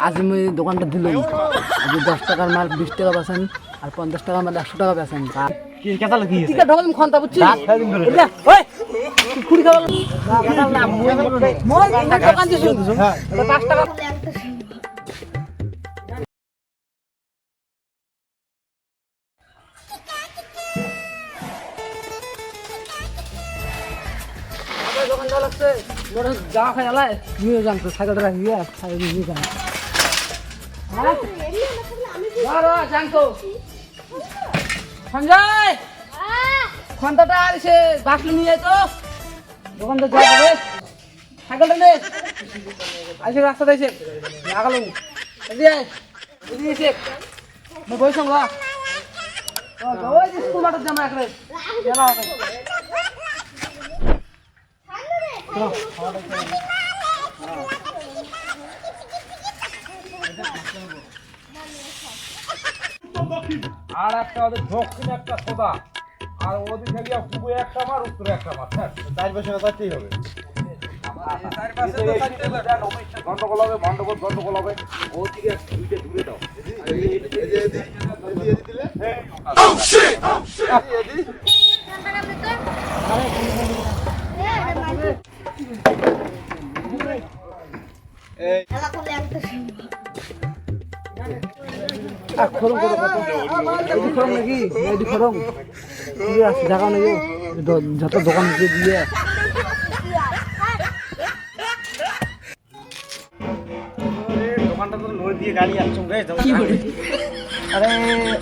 আজ আমি দোকানটা দিলাম, আজ 10 টাকার মাল 20 টাকা বেচেন আর 50 টাকার মাল 100 টাকা বেচেন। কি কেতা লাগি আছে ঠিক আছে ঢোল খন্তা বুঝছিস? ওই কুড়ি খাওয়া কেতাল না মোর দোকান দিছুন। হ্যাঁ 5 টাকা দোকান দেওয়া লাগছে। মোর যাওয়া খাই আলাই নিয়ে যান তো সাইকেলটা রাখিয়ে সাইকেল নিয়ে যান। হ্যাঁ বারো জানতো সঞ্জয় খন্তাটা আর সে বাসলি নিয়ে তো দোকানটা যাওয়া হবে। সাইকেলটা নে আইসে রাস্তা দিয়েছে লাগালো এদিকে এদিকে এসে মই বই সঙ্গ ওই স্কুল মাঠের জামা একরে গেলা হবে। আর একটা ওদের দক্ষিণ একটা সোদা আর ওদিক থেকে পূবে একটা মার উত্তরে একটা মার চার পাশে চারটেই হবে। গন্ডগোল হবে গন্ডগোল হবে ওদিকে দুইটা দূরে দাও খরম করো কত এদি খরম নাকি এদি খরম কি আছে জায়গা নেই যত দোকান দিয়ে দোকানটা তো লই দিয়ে গাড়ি আসছো রে কি করে? আরে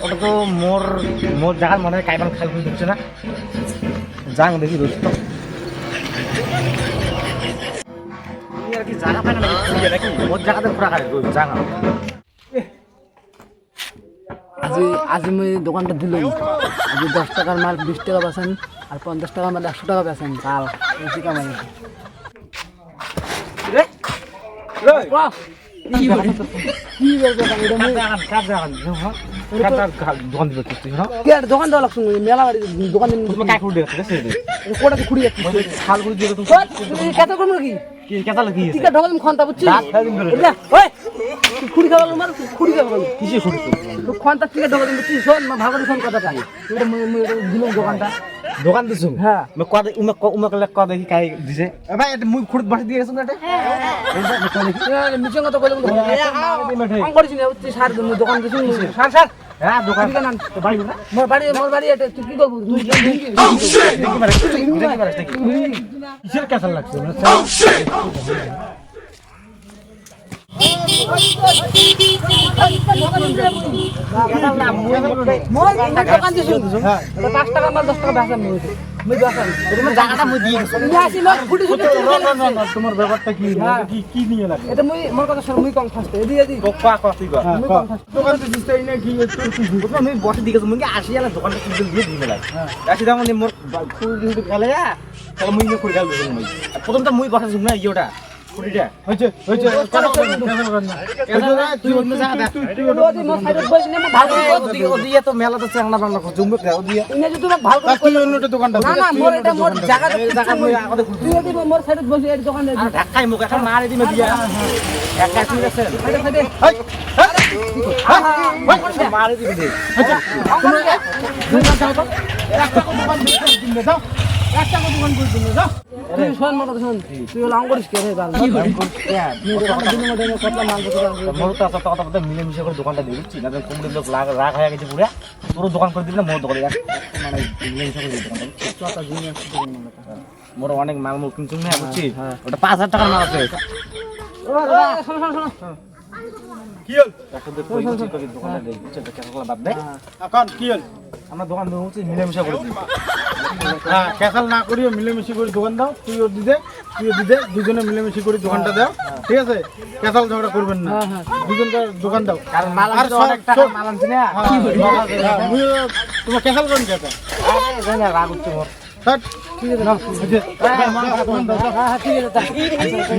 ওটা তো মোর মোর জায়গার মনে হয় কাইবান খাল করে দিচ্ছে না যাং দেখি রোজ তো আর কি জায়গা পায় না নাকি মোর জায়গাতে খোরা খাই রোজ যাং আজ আমি দোকানটা দিলাম, আজ 10 টাকার মাল 20 টাকা বেচেন আর 50 টাকার মাল 100 টাকা বেচেন। কাল বেশি কামাই দোকান দেওয়া লাগছে মেলা বাড়ি দোকান কোটা খুঁড়ি খাল করে দিয়ে কেতা করবো নাকি কেতা লাগি ঠিক আছে ঢোকাল খন্তা বুঝছিস? খুঁড়ি খাওয়ালো মার খুঁড়ি খাওয়ালো কিসে শুরু খন্তা ঠিক আছে ঢোকাল বুঝছিস? শোন ভালো করে শোন কথাটা দিলাম দোকানটা দোকান দিছো হ্যাঁ কদ দেখি কাই দিছে ভাই এটা মুই খুঁড় বাসি দিয়ে গেছো না এটা মিচং কথা বলে করিস না সার দোকান দিছিস স্যার স্যার হ্যাঁ দোকান বাড়ি না মোর বাড়ি এটা তুই কি করবো তুই কিসের কেসাল লাগছে দোকান দিছুন 5 টাকা মাল 10 টাকা বেচেন তোমার ব্যাপারটা কি কি নিয়ে লাগে এটা মুই মোর কথা শুন মুই কম ফাস্ট এদি কপা কপি কর দোকান দিছিস তাই না কি আমি বসে দিকে মুই আসি আলা দোকানটা কি দিয়ে দিই মেলা আসি দাম নি মোর ফুল দিতে গেলে তাহলে মুই করে গেল মুই প্রথমটা মুই বসে শুন না ইয়োটা কুড়িটা হইছে তুই অন্য জায়গা তুই মোর সাইডে বসে নে ভালো ওদিকে তো মেলা তো চাংনা বাংলা জুমবে ওদিকে ইনে যদি ভালো করে তুই অন্যটা দোকানটা না না মোর এটা মোর জায়গা মুই আগতে তুই যদি মোর সাইডে বসে এই দোকানে ঢাকাই মুখ এখন মারি দিমে দিয়া একা ঠিক আছে সাইডে সাইডে মারি দিবে দে তোমরা যাও তো একটা দোকান দিতে যাও একটা দোকান করে দিতে যাও তুই শোন মোর কথা শোন তুই লাং করিস কে রে বাল তুই দোকান দিন মধ্যে কতলা মাল করতে মোর তো কথা কথা মিলে মিশে করে দোকানটা দিয়ে দিচ্ছি না কোমরে লোক রাগ হয়ে গেছে পুরো তোর দোকান করে দিবি না মোর দোকান মানে মিলে মিশে করে দোকানটা চটা দিনে মোর অনেক মাল মুখ কিনছু না বুঝছি ওটা 5000 টাকার মাল আছে ও দাদা শোনো শোনো শোনো কি হল টাকা দে কই কিছু করে দোকানটা দেই বুঝছ তো কেসা বাদ দে এখন কি হল আমরা দোকান দেব হচ্ছে মিলে মিশে করে দিই হ্যাঁ কেসাল না করিও মিলে মিশে করে দোকান দাও তুইও দিদে দুজনে মিলে মিশে করে দোকানটা দাও ঠিক আছে কেসাল ঝগড়া করবেন না দুজনকার দোকান দাও কারণ মাল আর অনেক টাকা মাল আনছি না কি বলি মুই তোমার কেসাল কোন কেটা আরে জানা রাগ হচ্ছে মোর ঠিক আছে না ঠিক আছে